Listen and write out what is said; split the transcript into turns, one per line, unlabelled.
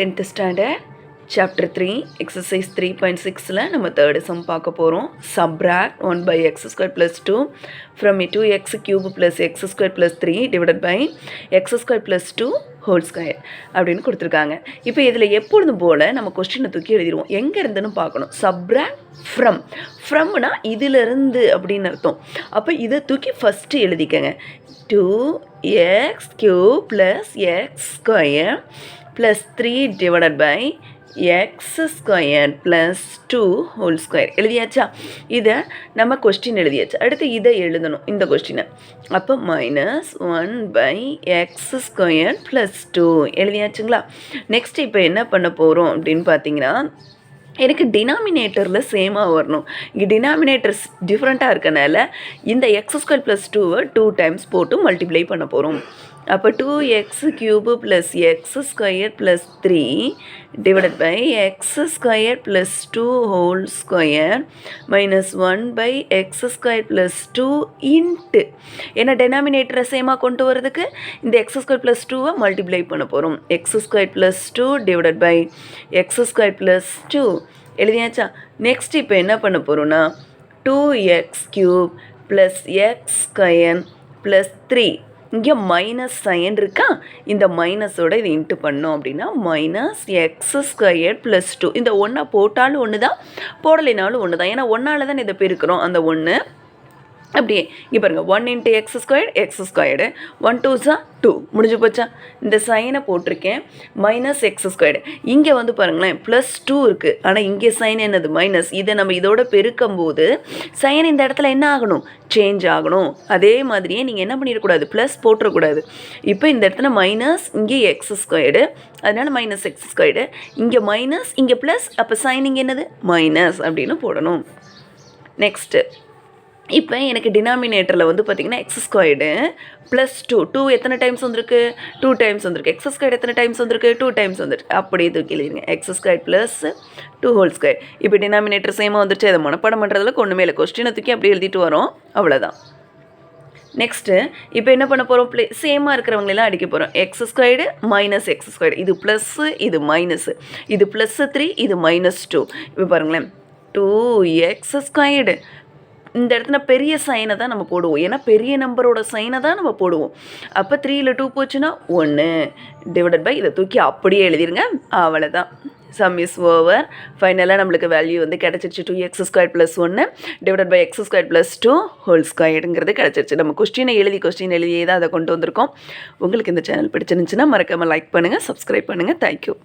10th standard chapter 3 exercise 3.6ல நம்ம third sum பார்க்க போறோம். Subtract 1 by x squared plus 2 from 2x cube plus x squared plus 3 divided by x squared plus 2 whole square அப்படின்னு கொடுத்துருக்காங்க. இப்போ இதில் எப்பொழுதும் போல் நம்ம கொஸ்டினை தூக்கி எழுதிடுவோம். எங்கே இருந்துன்னு பார்க்கணும். Subtract ஃப்ரம்னா இதிலிருந்து அப்படின்னு அர்த்தம். அப்போ இதை தூக்கி first எழுதிக்கங்க. 2x cube plus x square plus 3 divided by x square plus 2 whole square எழுதியாச்சா? இதை நம்ம கொஸ்டின் எழுதியாச்சு. அடுத்து இதை எழுதணும், இந்த கொஸ்டினை. அப்போ minus 1 by x square plus 2 எழுதியாச்சுங்களா? நெக்ஸ்ட் இப்போ என்ன பண்ண போகிறோம் அப்படின்னு பார்த்தீங்கன்னா, எனக்கு டினாமினேட்டரில் சேமாக வரணும். இங்கே டினாமினேட்டர்ஸ் டிஃப்ரெண்ட்டாக இருக்கனால இந்த எக்ஸ் ஸ்கொயர் ப்ளஸ் 2வை 2 டைம்ஸ் போட்டு மல்டிப்ளை பண்ண போகிறோம். அப்போ 2x cube plus x square plus 3 divided by x square plus 2 whole square minus 1 by x square plus 2 into ஏன்னா டெனாமினேட்டரை சேமாக கொண்டு வரதுக்கு இந்த எக்ஸ் ஸ்கொயர் ப்ளஸ் 2வை மல்டிப்ளை பண்ண போகிறோம். X square plus 2 divided by x square plus 2 எழுதியாச்சா? நெக்ஸ்ட் இப்போ என்ன பண்ண போகிறோன்னா 2x cube plus x square plus 3 இங்கே மைனஸ் சைன் இருக்கா? இந்த மைனஸோட இது இன்ட்டு பண்ணோம் அப்படின்னா மைனஸ் எக்ஸ் ஸ்கொயர் ப்ளஸ் 2 இந்த ஒன்றை போட்டாலும் ஒன்று தான், போடலைனாலும் ஒன்று தான். ஏன்னா ஒன்றால் தான் இதை பெருக்கிறோம். அந்த ஒன்று அப்படியே இங்கே பாருங்கள், 1 இன்ட்டு எக்ஸ் ஸ்கொயர்டு 1 2 2 முடிஞ்சு போச்சா? இந்த சைனை போட்டிருக்கேன். மைனஸ் எக்ஸ் ஸ்கொயர்டு இங்கே வந்து பாருங்களேன் ப்ளஸ் 2 இருக்குது. ஆனால் இங்கே சைன் என்னது மைனஸ். இதை நம்ம இதோட பெருக்கும் போது சைன் இந்த இடத்துல என்ன ஆகணும்? சேஞ்ச் ஆகணும். அதே மாதிரியே நீங்கள் என்ன பண்ணிடக்கூடாது? ப்ளஸ் போட்டுறக்கூடாது. இப்போ இந்த இடத்துல மைனஸ், இங்கே எக்ஸ் ஸ்கொயர்டு, அதனால் மைனஸ் எக்ஸ் ஸ்கொயர்டு, இங்கே மைனஸ் இங்கே ப்ளஸ், அப்போ சைன் இங்கே என்னது? மைனஸ் அப்படின்னு போடணும். நெக்ஸ்ட்டு இப்போ எனக்கு டினாமினேட்டரில் வந்து பார்த்திங்கன்னா எக்ஸ் ஸ்கொயர்டு ப்ளஸ் 2 எத்தனை டைம்ஸ் வந்திருக்கு? 2 டைம்ஸ் வந்திருக்கு. எக்ஸ் ஸ்கொயர் எத்தனை டைம்ஸ் வந்திருக்கு? 2 டைம்ஸ் வந்துருக்கு. அப்படியே தூக்கி எழுதிருங்க. X square plus 2 whole square. இப்போ டினாமினேட்டர் சேமாக வந்துருச்சு. அதை மனப்பாடம் பண்ணுறதுல ஒன்றுமே இல்லை. கொஸ்டினை தூக்கி அப்படியே எழுதிட்டு வரோம், அவ்வளோதான். நெக்ஸ்ட்டு இப்போ என்ன பண்ண போகிறோம்? சேமாக இருக்கிறவங்களெல்லாம் அடிக்க போகிறோம். X squared minus X squared, இது ப்ளஸ்ஸு இது மைனஸு, இது +3 இது -2. இப்போ பாருங்களேன் 2x ஸ்கொயர்டு இந்த இடத்துல பெரிய சைனை தான் நம்ம போடுவோம். ஏன்னா பெரிய நம்பரோட சைனை தான் நம்ம போடுவோம். அப்போ 3ல் 2 போச்சுன்னா 1 டிவைடட் பை இதை தூக்கி அப்படியே எழுதிருங்க, அவ்வளோதான். Sum is over. ஃபைனலாக நம்மளுக்கு வேல்யூ வந்து கிடச்சிருச்சு. 2x square plus 1 divided by x square plus 2 whole ஸ்கொயருங்கிறது கிடச்சிருச்சு. நம்ம கொஸ்டின் எழுதியே தான் அதை கொண்டு வந்திருக்கோம். உங்களுக்கு இந்த சேனல் பிடிச்சிருந்துச்சுன்னா மறக்காமல் லைக் பண்ணுங்கள், சப்ஸ்கிரைப் பண்ணுங்கள். தேங்க்யூ.